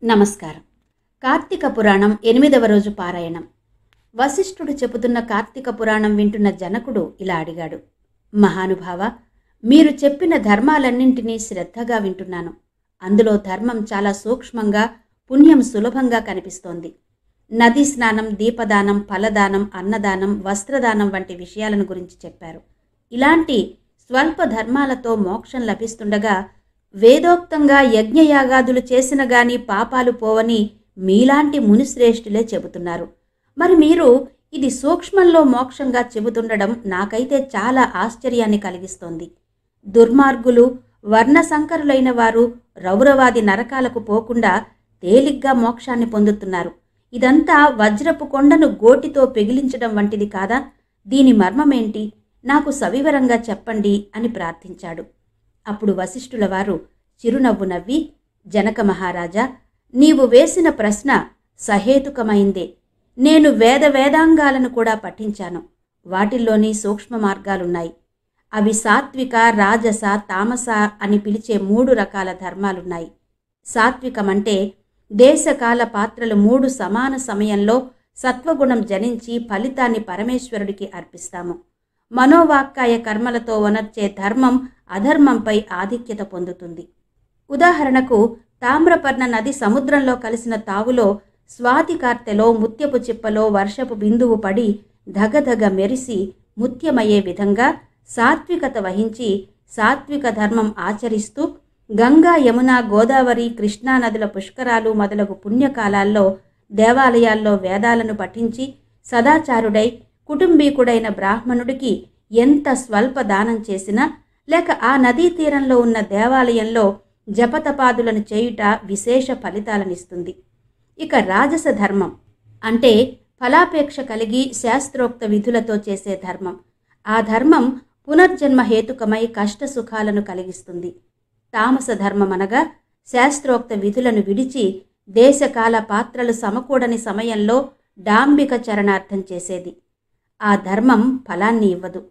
నమస్కారం. కార్తీక పురాణం 8వ రోజు పారాయణం. వశిష్ఠుడు చెబుతున్న కార్తీక పురాణం వింటున్న జనకుడు ఇలా అడిగాడు. మహానుభావ, మీరు చెప్పిన ధర్మాలన్నింటినీ శ్రద్ధగా వింటున్నాను. అందులో ధర్మం చాలా సూక్ష్మంగా, పుణ్యం సులభంగా కనిపిస్తోంది. నదీ స్నానం, దీపదానం, ఫలదానం, అన్నదానం, వస్త్రదానం వంటి విషయాలను గురించి చెప్పారు. ఇలాంటి స్వల్ప ధర్మాలతో మోక్షం లభిస్తుండగా వేదోక్తంగా యజ్ఞయాగాదులు చేసిన గాని పాపాలు పోవని మీలాంటి మునిశ్రేష్ఠులే చెబుతున్నారు. మరి మీరు ఇది సూక్ష్మంలో మోక్షంగా చెబుతుండడం నాకైతే చాలా ఆశ్చర్యాన్ని కలిగిస్తోంది. దుర్మార్గులు, వర్ణసంకరులైన వారు రౌరవాది నరకాలకు పోకుండా తేలిగ్గా మోక్షాన్ని పొందుతున్నారు. ఇదంతా వజ్రపు కొండను గోటితో పెగిలించడం వంటిది కాదా? దీని మర్మమేంటి? నాకు సవివరంగా చెప్పండి అని ప్రార్థించాడు. అప్పుడు వశిష్ఠుల వారు చిరునవ్వు నవ్వి, జనక మహారాజా, నీవు వేసిన ప్రశ్న సహేతుకమైందే. నేను వేదాంగాలను కూడా పఠించాను. వాటిల్లోని సూక్ష్మ మార్గాలున్నాయి. అవి సాత్విక, రాజస, తామస అని పిలిచే 3 రకాల ధర్మాలున్నాయి. సాత్వికమంటే దేశకాల పాత్రలు 3 సమాన సమయంలో సత్వగుణం జనించి ఫలితాన్ని పరమేశ్వరుడికి అర్పిస్తాము. మనోవాక్కాయ కర్మలతో వనర్చే ధర్మం అధర్మంపై ఆధిక్యత పొందుతుంది. ఉదాహరణకు, తామ్రపర్ణ నది సముద్రంలో కలిసిన తావులో స్వాతి కార్తెలో ముత్యపు చిప్పలో వర్షపు బిందువు పడి ధగధగ మెరిసి ముత్యమయ్యే విధంగా సాత్వికత వహించి సాత్విక ధర్మం ఆచరిస్తూ గంగా, యమున, గోదావరి, కృష్ణానదుల పుష్కరాలు మొదలగు పుణ్యకాలాల్లో దేవాలయాల్లో వేదాలను పఠించి సదాచారుడై కుటుంబీకుడైన బ్రాహ్మణుడికి ఎంత స్వల్ప దానం చేసినా, లేక ఆ నదీ తీరంలో ఉన్న దేవాలయంలో జపతపాదులను చేయుట విశేష ఫలితాలనిస్తుంది. ఇక రాజస ధర్మం అంటే ఫలాపేక్ష కలిగి శాస్త్రోక్త విధులతో చేసే ధర్మం. ఆ ధర్మం పునర్జన్మ హేతుకమై కష్టసుఖాలను కలిగిస్తుంది. తామస ధర్మం అనగా శాస్త్రోక్త విధులను విడిచి దేశకాల పాత్రలు సమకూడని సమయంలో డాంబిక చరణార్థం చేసేది. ఆ ధర్మం ఫలాన్ని ఇవ్వదు.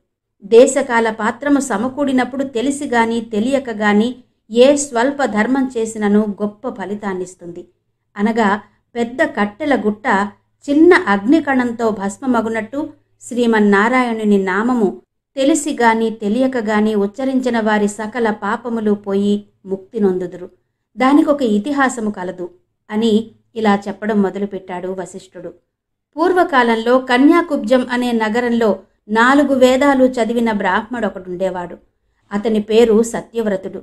దేశకాల పాత్రము సమకూడినప్పుడు తెలిసి గాని తెలియక గాని ఏ స్వల్ప ధర్మం చేసినను గొప్ప ఫలితాన్నిస్తుంది. అనగా పెద్ద కట్టెల గుట్ట చిన్న అగ్నికణంతో భస్మమగునట్టు శ్రీమన్నారాయణుని నామము తెలిసి గాని తెలియక గాని ఉచ్చరించిన వారి సకల పాపములు పోయి ముక్తి నొందుదురు. దానికొక ఇతిహాసము కలదు అని ఇలా చెప్పడం మొదలుపెట్టాడు వశిష్ఠుడు. పూర్వకాలంలో కన్యాకుబ్జం అనే నగరంలో 4 వేదాలు చదివిన బ్రాహ్మడొకడుండేవాడు. అతని పేరు సత్యవ్రతుడు.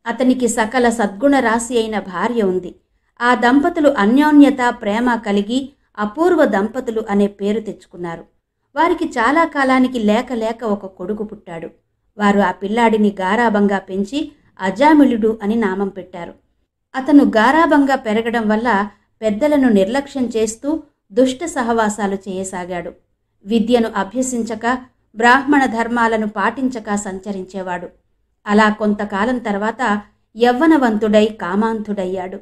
అతనికి సకల సద్గుణ రాశి అయిన భార్య ఉంది. ఆ దంపతులు అన్యోన్యత, ప్రేమ కలిగి అపూర్వ దంపతులు అనే పేరు తెచ్చుకున్నారు. వారికి చాలా కాలానికి లేక ఒక కొడుకు పుట్టాడు. వారు ఆ పిల్లాడిని గారాబంగా పెంచి అజామిళుడు అని నామం పెట్టారు. అతను గారాబంగా పెరగడం వల్ల పెద్దలను నిర్లక్ష్యం చేస్తూ దుష్ట సహవాసాలు చేయసాగాడు. విద్యను అభ్యసించక, బ్రాహ్మణ ధర్మాలను పాటించక సంచరించేవాడు. అలా కొంతకాలం తర్వాత యవ్వనవంతుడై కామాంతుడయ్యాడు.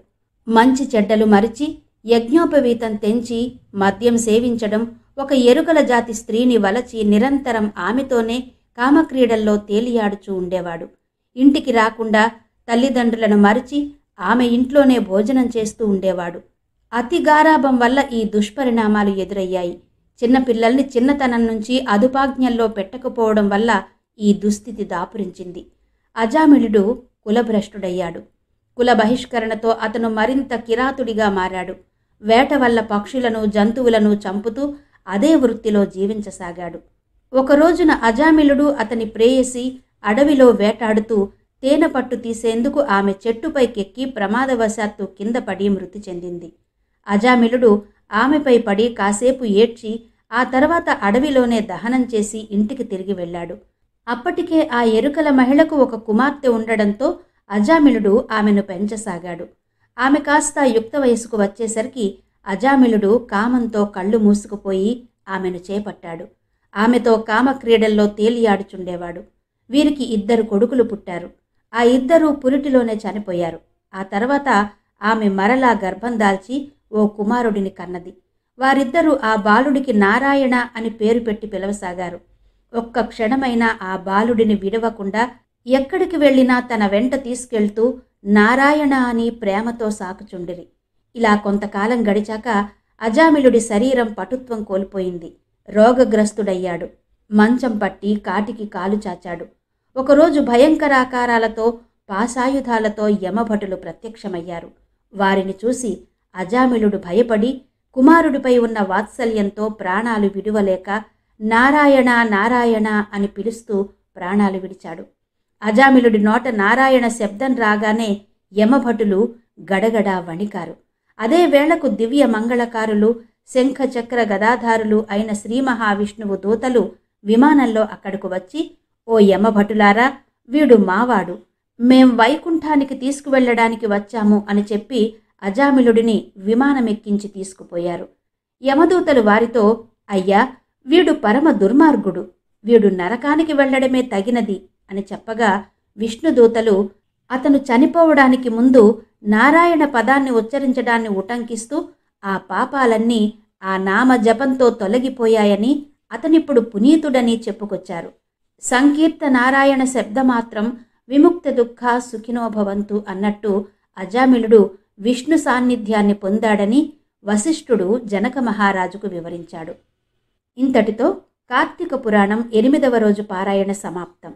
మంచి చెడ్డలు మరిచి యజ్ఞోపవీతం తెంచి మద్యం సేవించడం, ఒక ఎరుకల జాతి స్త్రీని వలచి నిరంతరం ఆమెతోనే కామక్రీడల్లో తేలియాడుచూ ఉండేవాడు. ఇంటికి రాకుండా తల్లిదండ్రులను మరిచి ఆమె ఇంట్లోనే భోజనం చేస్తూ ఉండేవాడు. అతి గారాభం వల్ల ఈ దుష్పరిణామాలు ఎదురయ్యాయి. చిన్నపిల్లల్ని చిన్నతనం నుంచి అదుపాజ్ఞల్లో పెట్టకపోవడం వల్ల ఈ దుస్థితి దాపురించింది. అజామిళుడు కులభ్రష్టుడయ్యాడు. కుల బహిష్కరణతో అతను మరింత కిరాతుడిగా మారాడు. వేట వల్ల పక్షులను, జంతువులను చంపుతూ అదే వృత్తిలో జీవించసాగాడు. ఒకరోజున అజామిళుడు అతని ప్రేయసి అడవిలో వేటాడుతూ తేనె పట్టు తీసేందుకు ఆమె చెట్టుపైకెక్కి ప్రమాదవశాత్తు కింద పడి మృతి చెందింది. అజామిళుడు ఆమెపై పడి కాసేపు ఏడ్చి ఆ తర్వాత అడవిలోనే దహనం చేసి ఇంటికి తిరిగి వెళ్ళాడు. అప్పటికే ఆ ఎరుకల మహిళకు ఒక కుమార్తె ఉండడంతో అజామిళుడు ఆమెను పెంచసాగాడు. ఆమె కాస్త యుక్త వయసుకు వచ్చేసరికి అజామిళుడు కామంతో కళ్ళు మూసుకుపోయి ఆమెను చేపట్టాడు. ఆమెతో కామక్రీడల్లో తేలియాడుచుండేవాడు. వీరికి 2 కొడుకులు పుట్టారు. ఆ 2 పురిటిలోనే చనిపోయారు. ఆ తర్వాత ఆమె మరలా గర్భం దాల్చి ఓ కుమారుడిని కన్నది. వారిద్దరూ ఆ బాలుడికి నారాయణ అని పేరు పెట్టి పిలవసాగారు. ఒక్క క్షణమైనా ఆ బాలుడిని విడవకుండా ఎక్కడికి వెళ్ళినా తన వెంట తీసుకెళ్తూ నారాయణ అని ప్రేమతో సాకుచుండిరి. ఇలా కొంతకాలం గడిచాక అజామిలుడి శరీరం పటుత్వం కోల్పోయింది. రోగగ్రస్తుడయ్యాడు. మంచం పట్టి కాటికి కాలు చాచాడు. ఒకరోజు భయంకరాకారాలతో పాశాయుధాలతో యమభటులు ప్రత్యక్షమయ్యారు. వారిని చూసి అజామిలుడు భయపడి కుమారుడిపై ఉన్న వాత్సల్యంతో ప్రాణాలు విడువలేక నారాయణ నారాయణ అని పిలుస్తూ ప్రాణాలు విడిచాడు. అజామిలుడి నోట నారాయణ శబ్దం రాగానే యమభటులు గడగడా వణికారు. అదే వేళకు దివ్య మంగళకారులు, శంఖచక్ర గదాధారులు అయిన శ్రీ మహావిష్ణువు దూతలు విమానంలో అక్కడకు వచ్చి, ఓ యమభటులారా, వీడు మావాడు, మేం వైకుంఠానికి తీసుకువెళ్లడానికి వచ్చాము అని చెప్పి అజామిలుడిని విమానమెక్కించి తీసుకుపోయారు. యమదూతలు వారితో, అయ్యా, వీడు పరమ దుర్మార్గుడు, వీడు నరకానికి వెళ్లడమే తగినది అని చెప్పగా విష్ణుదూతలు అతను చనిపోవడానికి ముందు నారాయణ పదాన్ని ఉచ్చరించడాన్ని ఉటంకిస్తూ ఆ పాపాలన్నీ ఆ నామ జపంతో తొలగిపోయాయని, అతనిప్పుడు పునీతుడని చెప్పుకొచ్చారు. సంకీర్త నారాయణ శబ్దమాత్రం విముక్త దుఃఖ సుఖినోభవంతు అన్నట్టు అజామిలుడు విష్ణు సాన్నిధ్యాన్ని పొందాడని వశిష్ఠుడు జనక మహారాజుకు వివరించాడు. ఇంతటితో కార్తీక పురాణం 8వ రోజు పారాయణ సమాప్తం.